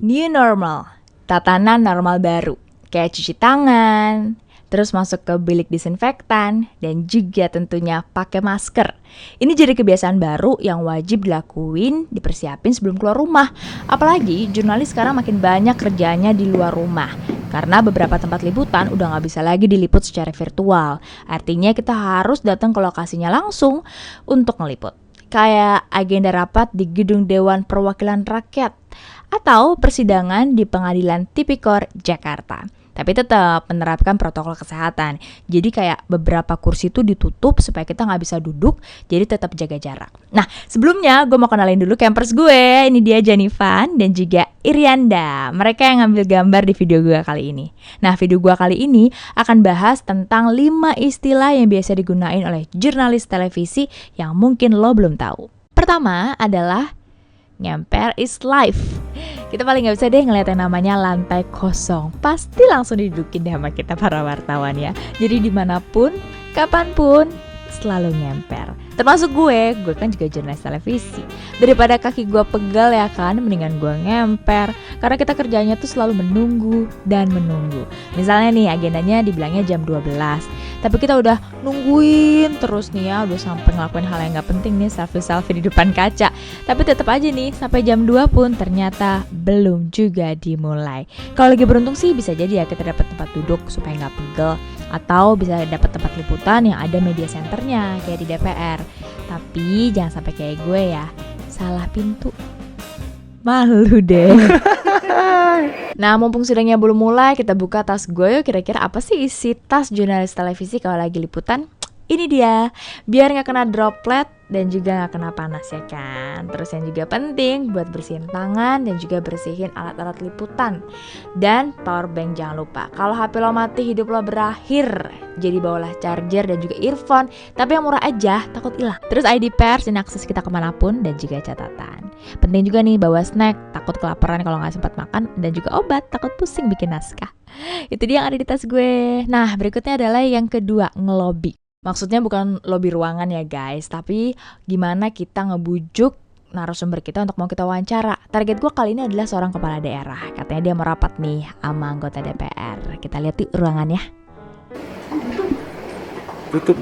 New normal, tatanan normal baru, kayak cuci tangan, terus masuk ke bilik disinfektan, dan juga tentunya pakai masker. Ini jadi kebiasaan baru yang wajib dilakuin, dipersiapin sebelum keluar rumah. Apalagi jurnalis sekarang makin banyak kerjanya di luar rumah. Karena beberapa tempat liputan udah gak bisa lagi diliput secara virtual. Artinya kita harus datang ke lokasinya langsung untuk ngeliput. Kayak agenda rapat di Gedung Dewan Perwakilan Rakyat atau persidangan di Pengadilan Tipikor Jakarta. Tapi tetap menerapkan protokol kesehatan. Jadi kayak beberapa kursi itu ditutup supaya kita nggak bisa duduk, jadi tetap jaga jarak. Nah, sebelumnya gue mau kenalin dulu campers gue. Ini dia Janivan dan juga Irianda. Mereka yang ngambil gambar di video gue kali ini. Nah, video gue kali ini akan bahas tentang 5 istilah yang biasa digunain oleh jurnalis televisi yang mungkin lo belum tahu. Pertama adalah ngemper is life. Kita paling gak bisa deh ngeliat yang namanya lantai kosong. Pasti langsung didudukin deh sama kita para wartawan ya. Jadi dimanapun, kapanpun, selalu ngemper. Termasuk gue kan juga jurnalis televisi. Daripada kaki gue pegal ya kan, mendingan gue ngemper. Karena kita kerjanya tuh selalu menunggu dan menunggu. Misalnya nih agendanya dibilangnya jam 12, tapi kita udah nungguin terus nih ya, udah sampai ngelakuin hal yang gak penting nih, selfie-selfie di depan kaca. Tapi tetap aja nih, sampai jam 2 pun ternyata belum juga dimulai. Kalau lagi beruntung sih bisa jadi ya kita dapat tempat duduk supaya gak pegel. Atau bisa dapat tempat liputan yang ada media centernya kayak di DPR. Tapi jangan sampai kayak gue ya, salah pintu. Malu deh. Nah, mumpung sidangnya belum mulai, kita buka tas gue yuk. Kira-kira apa sih isi tas jurnalis televisi kalau lagi liputan? Ini dia, biar gak kena droplet dan juga gak kena panas ya kan. Terus yang juga penting buat bersihin tangan dan juga bersihin alat-alat liputan. Dan power bank jangan lupa. Kalau HP lo mati, hidup lo berakhir. Jadi bawalah charger dan juga earphone, tapi yang murah aja, takut hilang. Terus ID pers dan akses kita kemanapun dan juga catatan. Penting juga nih bawa snack, takut kelaparan kalau gak sempat makan. Dan juga obat, takut pusing bikin naskah. Itu dia yang ada di tas gue. Nah, berikutnya adalah yang kedua, ngelobi. Maksudnya bukan lobby ruangan ya guys, tapi gimana kita ngebujuk narasumber kita untuk mau kita wawancara. Target gue kali ini adalah seorang kepala daerah. Katanya dia merapat nih sama anggota DPR. Kita lihat yuk ruangannya. Tutup.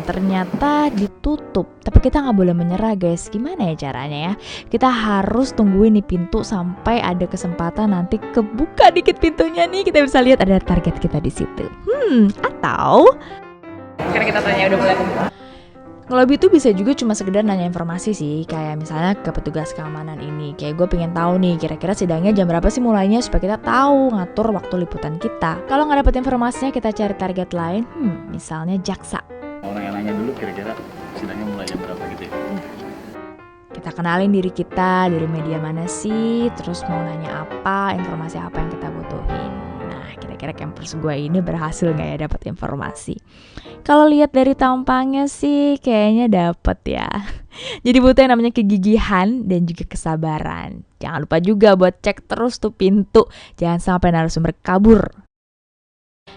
Ternyata ditutup. Tapi kita gak boleh menyerah guys. Gimana ya caranya ya? Kita harus tungguin nih pintu sampai ada kesempatan nanti kebuka dikit pintunya nih. Kita bisa lihat ada target kita di situ. Atau sekarang kita tanya udah mulai kebuka. Ngelobi itu bisa juga cuma sekedar nanya informasi sih. Kayak misalnya ke petugas keamanan ini, kayak gue pengen tahu nih kira-kira sidangnya jam berapa sih mulainya, supaya kita tahu ngatur waktu liputan kita. Kalau nggak dapet informasinya, kita cari target lain. Misalnya jaksa. Orang yang nanya dulu kira-kira sidangnya mulai jam berapa gitu ya. Kita kenalin diri kita, dari media mana sih, terus mau nanya apa, informasi apa yang kita butuhin. Nah, kira-kira campers gue ini berhasil gak ya dapat informasi? Kalau lihat dari tampangnya sih kayaknya dapet ya. Jadi butuh yang namanya kegigihan dan juga kesabaran. Jangan lupa juga buat cek terus tuh pintu, jangan sampai narasumber kabur.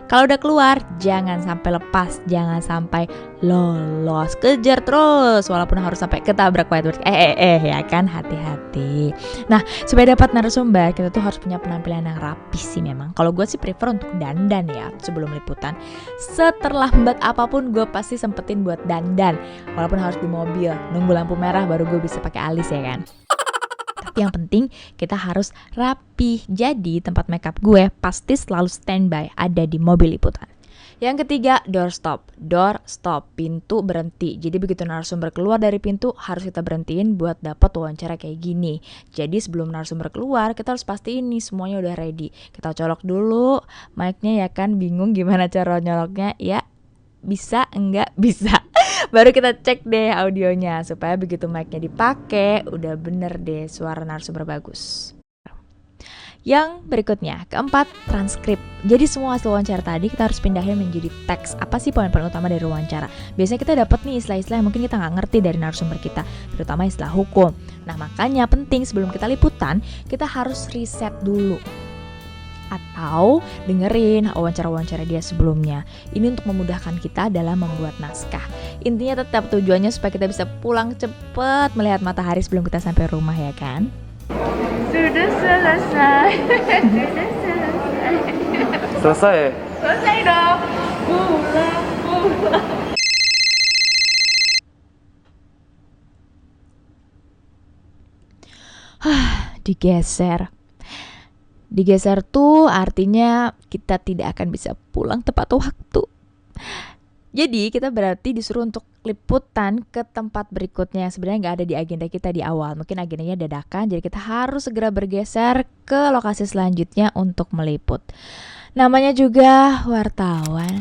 Kalau udah keluar, jangan sampai lepas, jangan sampai lolos, kejar terus walaupun harus sampai ketabrak whiteboard. Ya kan, hati-hati. Nah, supaya dapat narasumber, kita tuh harus punya penampilan yang rapi sih memang. Kalau gue sih prefer untuk dandan ya sebelum liputan. Seterlambat apapun gue pasti sempetin buat dandan, walaupun harus di mobil, nunggu lampu merah baru gue bisa pakai alis ya kan. Tapi yang penting kita harus rapi. Jadi tempat makeup gue pasti selalu standby ada di mobil liputan. Yang ketiga, door stop. Door stop, pintu berhenti. Jadi begitu narasumber keluar dari pintu, harus kita berhentiin buat dapat wawancara kayak gini. Jadi sebelum narasumber keluar, kita harus pastiin nih semuanya udah ready. Kita colok dulu mic-nya ya kan, bingung gimana cara nyoloknya. Ya, bisa, enggak bisa. Baru kita cek deh audionya supaya begitu mic-nya dipakai udah bener deh suara narasumber bagus. Yang berikutnya, keempat, transkrip. Jadi semua hasil wawancara tadi kita harus pindahin menjadi teks. Apa sih poin-poin utama dari wawancara? Biasanya kita dapat nih istilah-istilah yang mungkin kita nggak ngerti dari narasumber kita, terutama istilah hukum. Nah, makanya penting sebelum kita liputan, kita harus riset dulu. Atau dengerin wawancara-wawancara dia sebelumnya. Ini untuk memudahkan kita dalam membuat naskah. Intinya tetap tujuannya supaya kita bisa pulang cepet melihat matahari sebelum kita sampai rumah ya kan. Sudah selesai. Selesai. Selesai dong. Pulang. Digeser. Digeser tuh artinya kita tidak akan bisa pulang tepat waktu. Jadi kita berarti disuruh untuk liputan ke tempat berikutnya yang sebenarnya nggak ada di agenda kita di awal. Mungkin agendanya dadakan, jadi kita harus segera bergeser ke lokasi selanjutnya untuk meliput. Namanya juga wartawan.